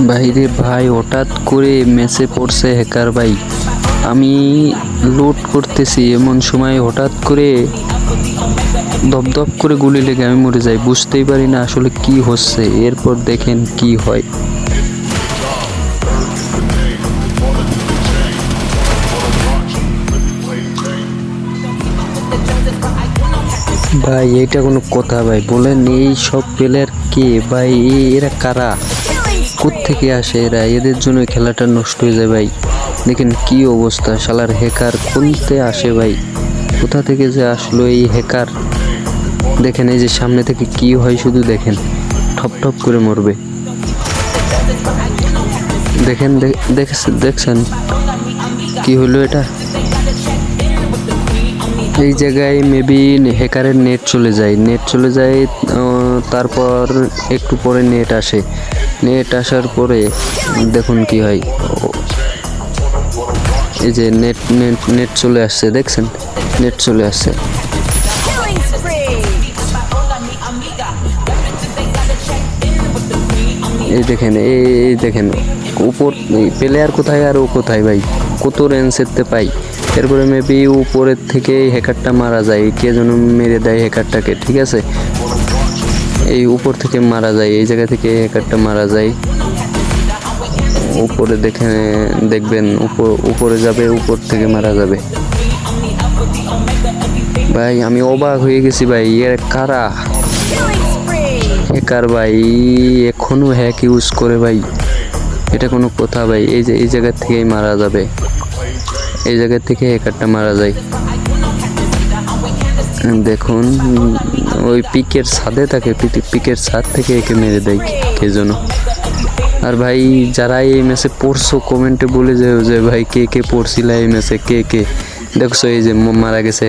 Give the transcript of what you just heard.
বাইরে ভাই হঠাৎ করে মেসে পড়ছে হ্যাকার ভাই। আমি লোড করতেছি এমন সময় হঠাৎ করে দপদপ করে গুলি লেগে আমি মরে যাই, বুঝতেই পারি না আসলে কি হচ্ছে। এরপর দেখেন কি হয়। ভাই এটা কোনো কথা ভাই? বলেন এই সব প্লেয়ার কে ভাই? এরা কারা? কোত্থেকে আসে এরা? এদের জন্য খেলাটা নষ্ট হয়ে যায় ভাই। দেখেন কি অবস্থা, শালার হ্যাকার কোনতে আসে ভাই? কোথা থেকে যে আসলো এই হ্যাকার? দেখেন এই যে সামনে থেকে কি হয় শুধু দেখেন, ঠপ ঠপ করে মরবে। দেখেন দেখছেন কি হলো এটা? এই জায়গায় মেবি হ্যাকারের নেট চলে যায়, তারপর একটু পরে নেট আসে। নেট আসার পরে দেখুন কি হয়। এই যে নেট নেট নেট চলে আসছে, দেখছেন? নেট চলে আসছে। এই দেখেন, এই দেখেন উপর প্লেয়ার কোথায় আর ও কোথায় ভাই? কত রেঞ্জেতে পাই। এরপরে মেবি উপরের থেকে হ্যাকারটা মারা যায়, কে যেন মেরে দেয় হ্যাকারটাকে, ঠিক আছে? এই উপর থেকে মারা যায়, এই জায়গা থেকে হ্যাকারটা মারা যায়। উপরে দেখবেন উপরে যাবে, উপর থেকে মারা যাবে। ভাই আমি অবাক হয়ে গেছি ভাই, এর কারা? হ্যাকার ভাই এখনো হ্যাক ইউজ করে ভাই? এটা কোনো কথা ভাই? এই যে এই জায়গা থেকেই মারা যাবে, এই জায়গা থেকে হ্যাকারটা মারা যায়। দেখুন ওই পিকের ছাদে থাকে, পিকের ছাদ থেকে একে মেরে দেয় কে যেন। আর ভাই যারা এই ম্যাচে পড়ছো কমেন্টে বলে যাও যে ভাই কে কে পড়ছিল এই ম্যাচে, কে কে দেখছো এই যে মারা গেছে।